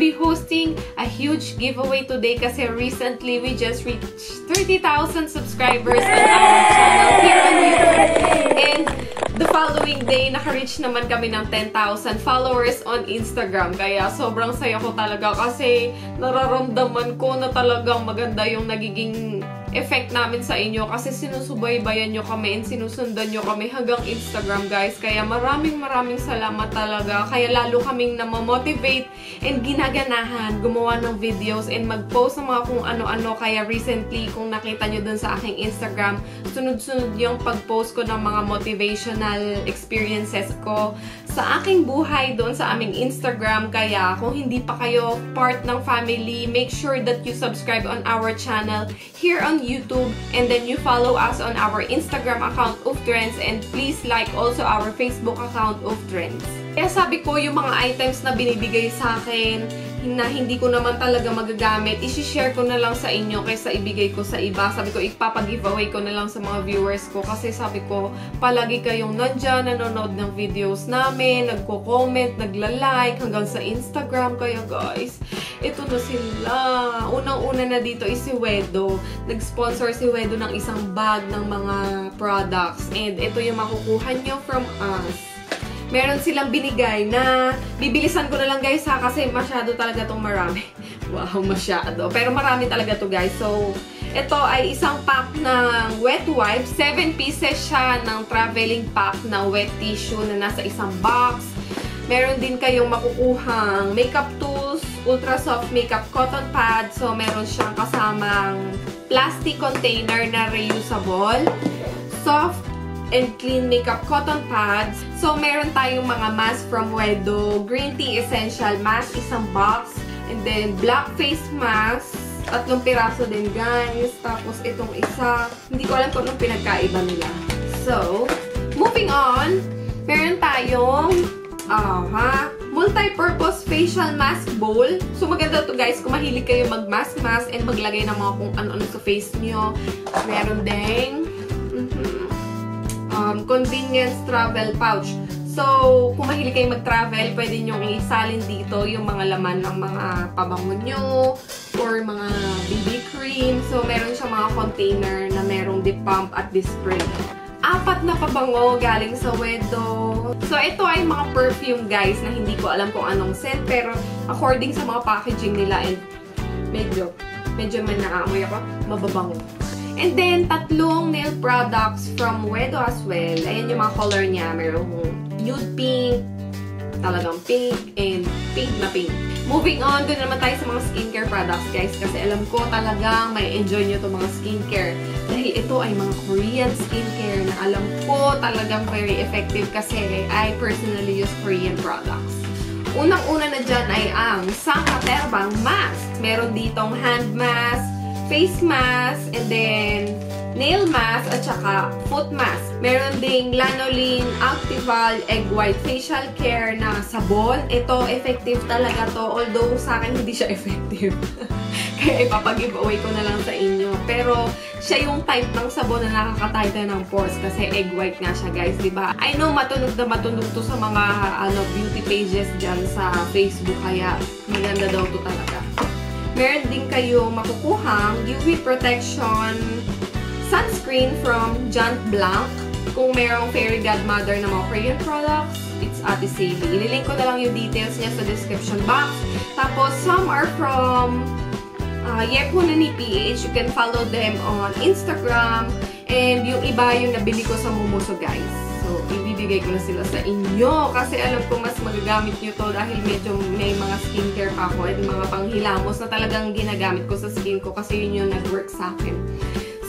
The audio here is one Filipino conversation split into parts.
be hosting a huge giveaway today kasi recently we just reached 30,000 subscribers on our channel here on YouTube. And the following day, naka-reach naman kami ng 10,000 followers on Instagram. Kaya sobrang saya ko talaga kasi nararamdaman ko na talagang maganda yung nagiging effect namin sa inyo kasi sinusubaybayan nyo kami and sinusundan nyo kami hanggang Instagram, guys. Kaya maraming salamat talaga. Kaya lalo kaming namamotivate and ginaganahan gumawa ng videos and mag-post ng mga kung ano-ano. Kaya recently, kung nakita nyo dun sa aking Instagram, sunod-sunod yung pag-post ko ng mga motivational experiences ko sa aking buhay doon sa aming Instagram. Kaya kung hindi pa kayo part ng family, make sure that you subscribe on our channel here on YouTube, and then you follow us on our Instagram account of Trends, and please like also our Facebook account of Trends. Kaya sabi ko, yung mga items na binibigay sa akin na hindi ko naman talaga magagamit, isi-share ko na lang sa inyo kaysa ibigay ko sa iba. Sabi ko, ipapag-giveaway ko na lang sa mga viewers ko kasi sabi ko, palagi kayong nandyan, nanonood ng videos namin, nagko-comment, nagla-like hanggang sa Instagram. Kaya guys, ito na sila. Unang-una na dito is si Wedo. Nag-sponsor si Wedo ng isang bag ng mga products. And ito yung makukuha nyo from us. Meron silang binigay na bibilisan ko na lang, guys, ha, kasi masyado talaga itong marami. Wow, masyado. Pero marami talaga to, guys. So, ito ay isang pack ng wet wipes. 7 pieces siya ng traveling pack na wet tissue na nasa isang box. Meron din kayong makukuhang makeup tools, ultra soft makeup cotton pad. So, meron siyang kasamang plastic container na reusable. Soft and clean makeup cotton pads. So, meron tayong mga mask from Wedo. Green tea essential mask, isang box. And then, black face mask. 3 piraso din, guys. Tapos, itong isa. Hindi ko alam kung anong pinagkaiba nila. So, moving on. Meron tayong multi-purpose facial mask bowl. So, maganda to, guys, kung mahilig kayo mag-mask and maglagay ng mga kung ano-ano sa face nyo. Meron ding convenience travel pouch. So, kung mahilig kayo mag-travel, pwede nyo isalin dito yung mga laman ng mga pabango nyo or mga BB cream. So, meron siyang mga container na merong dip pump at dip spray. 4 na pabango galing sa Wedo. So, ito ay mga perfume, guys, na hindi ko alam kung anong scent, pero according sa mga packaging nila, and medyo may naamoy ako, mababango. And then, 3 nail products from Wedo as well. Ayan yung mga color niya. Merong nude pink, talagang pink, and pink na pink. Moving on, dun naman tayo sa mga skincare products, guys. Kasi alam ko talagang may enjoy nyo itong mga skincare. Dahil ito ay mga Korean skincare na alam ko talagang very effective kasi I personally use Korean products. Unang-una na dyan ay ang Sankaterbang mask. Meron ditong hand mask, face mask, and then nail mask, at saka foot mask. Meron ding Lanolin Actival Egg White Facial Care na sabon. Ito, effective talaga to. Although, sa akin hindi siya effective. Kaya ipapag-giveaway ko na lang sa inyo. Pero, siya yung type ng sabon na nakakatay ng pores kasi egg white nga siya, guys, diba? I know matunog na matunog to sa mga beauty pages dyan sa Facebook. Kaya, maganda daw to talaga. Meron din kayo makukuhang UV protection sunscreen from Jant Blanc. Kung merong fairy godmother na mga Korean products, it's Ate Sally. Ililink ko na lang yung details niya sa description box. Tapos, some are from Yepunani PH. You can follow them on Instagram. And yung iba yung nabili ko sa Mumuso, guys. So, ibibigay ko na sila sa inyo kasi alam ko mas magagamit nyo to dahil medyo may mga skincare pa ako at mga panghilamos na talagang ginagamit ko sa skin ko kasi yun yung nag-work sa akin.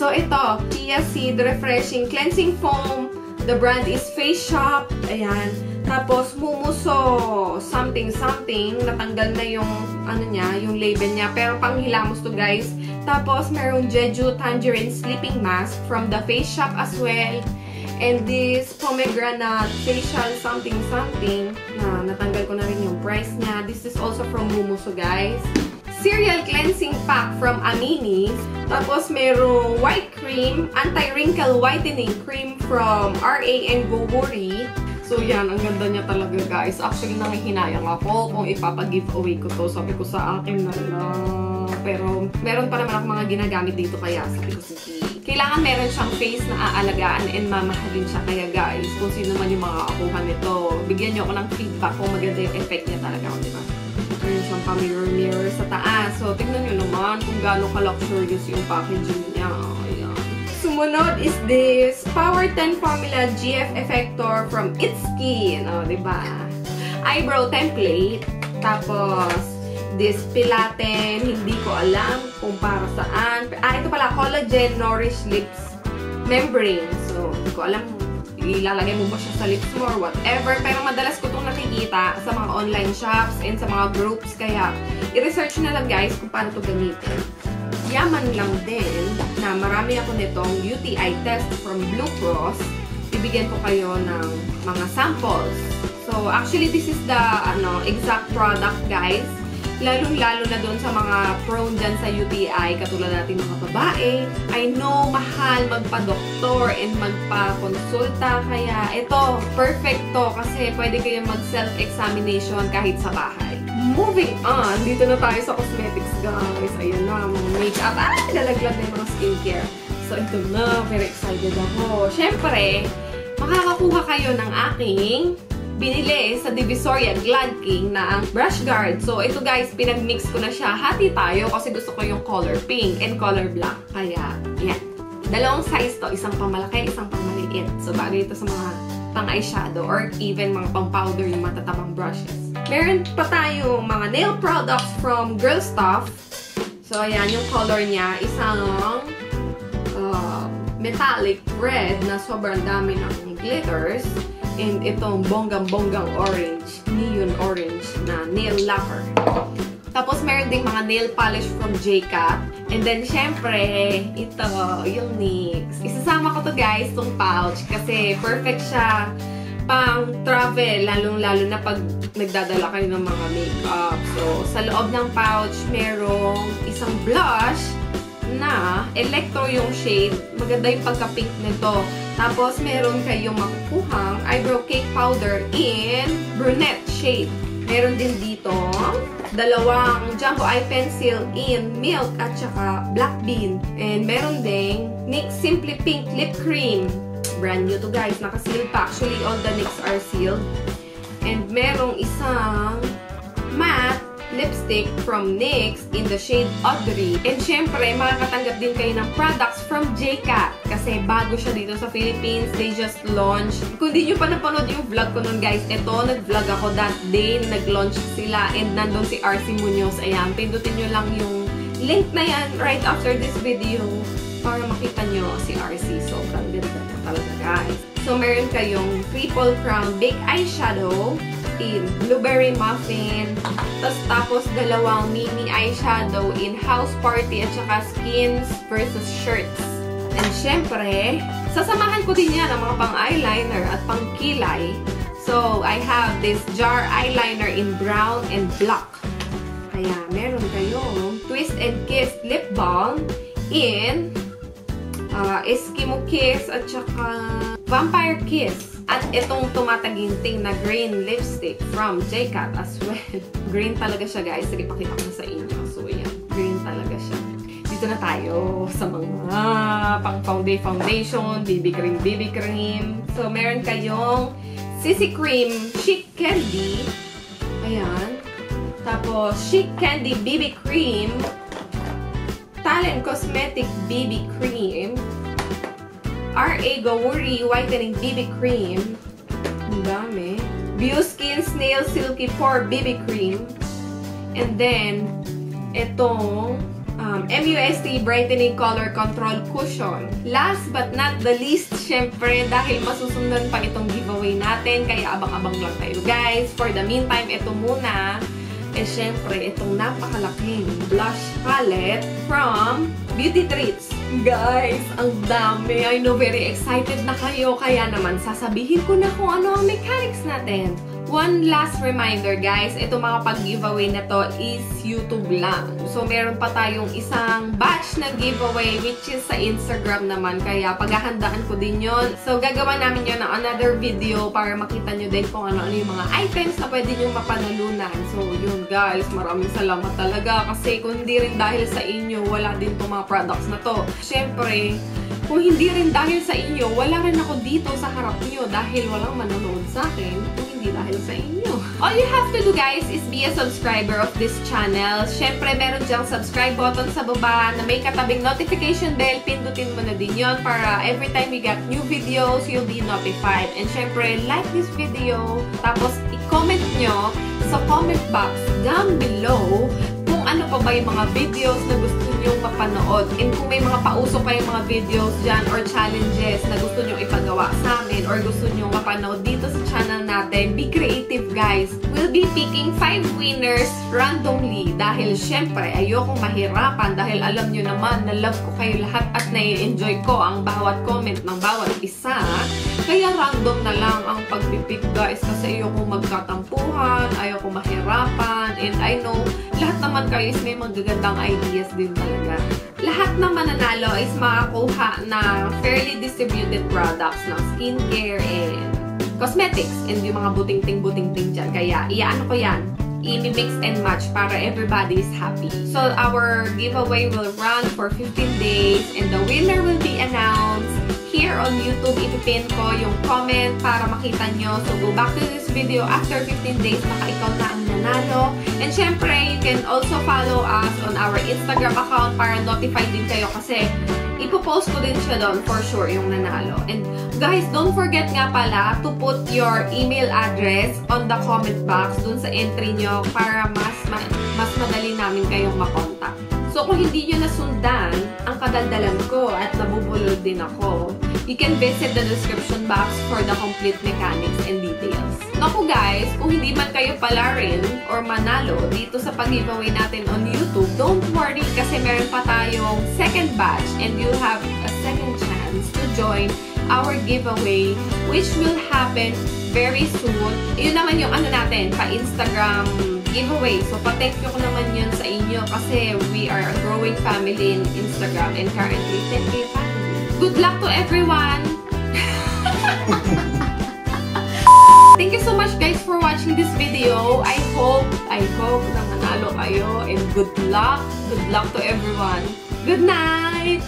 So, ito, Chia Seed Refreshing Cleansing Foam. The brand is Face Shop. Ayan. Tapos, Mumuso something. Natanggal na yung, yung label niya. Pero panghilamos to, guys. Tapos, merong Jeju Tangerine Sleeping Mask from the Face Shop as well. And this pomegranate facial something na natanggal ko na rin yung price niya. This is also from Mumuso, guys. Cereal cleansing pack from Amini. Tapos merong white cream, anti-wrinkle whitening cream from RA and Goguri. So yan, ang ganda niya talaga guys. Actually, nanghihinayang ako kung ipapag-giveaway ko to. Sabi ko sa akin na lang. Pero meron pa naman ako mga ginagamit dito kaya sabi ko sige. Kailangan meron siyang face na aalagaan and mamahalin siya. Kaya guys, kung sino man yung makakakuha nito, bigyan niyo ako ng feedback kung maganda yung effect niya talaga. Diba? Meron siyang pa-mirror sa taas. So, tignan niyo naman kung gaano ka-luxurious yung packaging niya. Ayan. Sumunod is this Power 10 Formula GF Effector from It's Skin. O, diba? Eyebrow template. Tapos, this Pilaten. Hindi ko alam kung para saan. Ito pala, Collagen Nourish Lips Membrane. So, hindi ko alam ilalagay mo ba siya sa lips mo or whatever. Pero madalas ko itong nakikita sa mga online shops and sa mga groups. Kaya, i-research na lang guys kung paano ito gamitin. Yaman lang din na marami ako nitong UTI test from Blue Cross. Bibigyan ko kayo ng mga samples. So, actually, this is the exact product, guys. Lalong-lalo na doon sa mga prone dyan sa UTI, katulad natin mga babae. I know, mahal magpa-doktor and magpa-konsulta. Kaya, ito, perfect to kasi pwede kayo mag-self-examination kahit sa bahay. Moving on, dito na tayo sa cosmetics, guys. Ayan na, mga makeup. Nalaglag na yung mga skincare. So, ito na. Very excited ako. Siyempre, makakakuha kayo ng aking binili sa Divisoria Glad King na ang brush guard. So, ito guys, pinag-mix ko na siya. Hati tayo kasi gusto ko yung color pink and color black. Kaya, yan. Dalawang size to. Isang pamalaki, isang pamaliit. So, bagay ito sa mga pang-eyeshadow or even mga pang-powder yung matatabang brushes. Meron pa tayo mga nail products from Girl Stuff. So, ayan, yung color niya. Isang metallic red na sobrang dami ng glitters. And itong bonggang-bonggang orange, neon orange na nail lacquer. Tapos, meron ding mga nail polish from J-Cat. And then, syempre, ito, yung NYX. Isasama ko to guys, itong pouch. Kasi perfect siya pang travel, lalong-lalo na pag nagdadala kayo ng mga makeup. So, sa loob ng pouch, merong isang blush na electro yung shade. Maganda yung pagka-pink nito. Tapos, meron kayong makukuhang eyebrow cake powder in brunette shade. Meron din dito dalawang jumbo eye pencil in milk at saka black bean. And meron ding NYX Simply Pink Lip Cream. Brand new to guys. Naka-seal pa. Actually, all the NYX are sealed. And merong isang matte lipstick from NYX in the shade Audrey. And syempre, makakatanggap din kayo ng products from J-Cat. Kasi bago siya dito sa Philippines, they just launched. Kung di nyo pa napanood yung vlog ko nun guys, ito, nag-vlog ako that day, nag-launch sila, and nandun si RC Munoz. Ayan, pindutin nyo lang yung link na yan right after this video para makita nyo si RC. Sobrang ganda na talaga guys. So, meron kayong Triple Crown Big Eyeshadow in Blueberry Muffin. Tapos dalawang mini eyeshadow in House Party at saka Skins versus Shirts. And syempre, sasamahan ko din yan ang mga pang-eyeliner at pang-kilay. So, I have this jar eyeliner in brown and black. Kaya, meron kayong Twist and Kiss Lip Balm in Eskimo Kiss at saka Vampire Kiss. At itong tumataginting na green lipstick from J-Cat as well. Green talaga siya guys. Sige, pakita ko na sa inyo. So, ayan. Green talaga siya. Dito na tayo sa mga pang-foundation, BB cream. So, meron kayong CC Cream Chic Candy. Ayan. Tapos, Chic Candy BB Cream. Talent Cosmetic BB Cream. R.A. Gowuri Whitening BB Cream. Ang dami. Bioskin Snail Silky Pore BB Cream. And then, itong MUST Brightening Color Control Cushion. Last but not the least, syempre, dahil masusundan pa itong giveaway natin, kaya abang-abang lang tayo, guys. For the meantime, ito muna. Syempre, itong napakalaking blush palette from Beauty Treats. Guys, ang dami. I know, very excited na kayo. Kaya naman, sasabihin ko na kung ano ang mechanics natin. One last reminder guys, ito mga pag-giveaway na to is YouTube lang. So meron pa tayong isang batch na giveaway which is sa Instagram naman. Kaya paghahandaan ko din yon. So gagawa namin yon ng another video para makita nyo din kung ano-ano yung mga items na pwede nyo mapanalunan. So yun guys, maraming salamat talaga kasi kung hindi rin dahil sa inyo, wala din itong mga products na to. Siyempre, kung hindi rin dahil sa inyo, wala rin ako dito sa harap nyo dahil walang manonood sa akin kung hindi dahil sa inyo. All you have to do guys is be a subscriber of this channel. Siyempre, meron dyang subscribe button sa baba na may katabing notification bell. Pindutin mo na din yon para every time we get new videos, you'll be notified. And siyempre, like this video. Tapos, i-comment nyo sa comment box down below kung ano pa ba yung mga videos na gusto nyo mapanood. And kung may mga pausok kayong mga videos dyan or challenges na gusto nyo ipagawa sa amin or gusto nyo mapanood dito sa channel natin, be creative guys. We'll be picking 5 winners randomly dahil syempre ayokong mahirapan dahil alam nyo naman na love ko kayo lahat at nai-enjoy ko ang bawat comment ng bawat isa. Kaya random na lang ang pagpipick guys kasi ayokong magkatampuhan, ayokong mahirapan, and I know lahat naman kayo is may magagandang ideas din talaga. Lahat ng mananalo is makakuha ng fairly distributed products ng skincare and cosmetics and yung mga buting-ting dyan. Kaya, iyaano ko yan. I-mix and match para everybody is happy. So, our giveaway will run for 15 days and the winner will be announced here on YouTube. Ipipin ko yung comment para makita nyo. So, go back to this video after 15 days. Baka ikaw na ang nanalo. And syempre, you can also follow us on our Instagram account para notify din kayo kasi ipopost ko din siya doon for sure yung nanalo. And guys, don't forget nga pala to put your email address on the comment box dun sa entry nyo para mas madali namin kayong makontak. So, kung hindi nyo nasundan ang kadaldalan ko at nabubulol din ako, you can visit the description box for the complete mechanics and details. Naku guys, kung hindi man kayo pala rin or manalo dito sa pag-giveaway natin on YouTube, don't worry kasi meron pa tayong second batch and you'll have a second chance to join our giveaway which will happen very soon. Yun naman yung ano natin, pa-Instagram giveaway. So, pa-thank you ko naman yun sa inyo kasi we are a growing family in Instagram and currently 10K family. Good luck to everyone! Thank you so much guys for watching this video. I hope na manalo kayo and good luck. Good luck to everyone. Good night!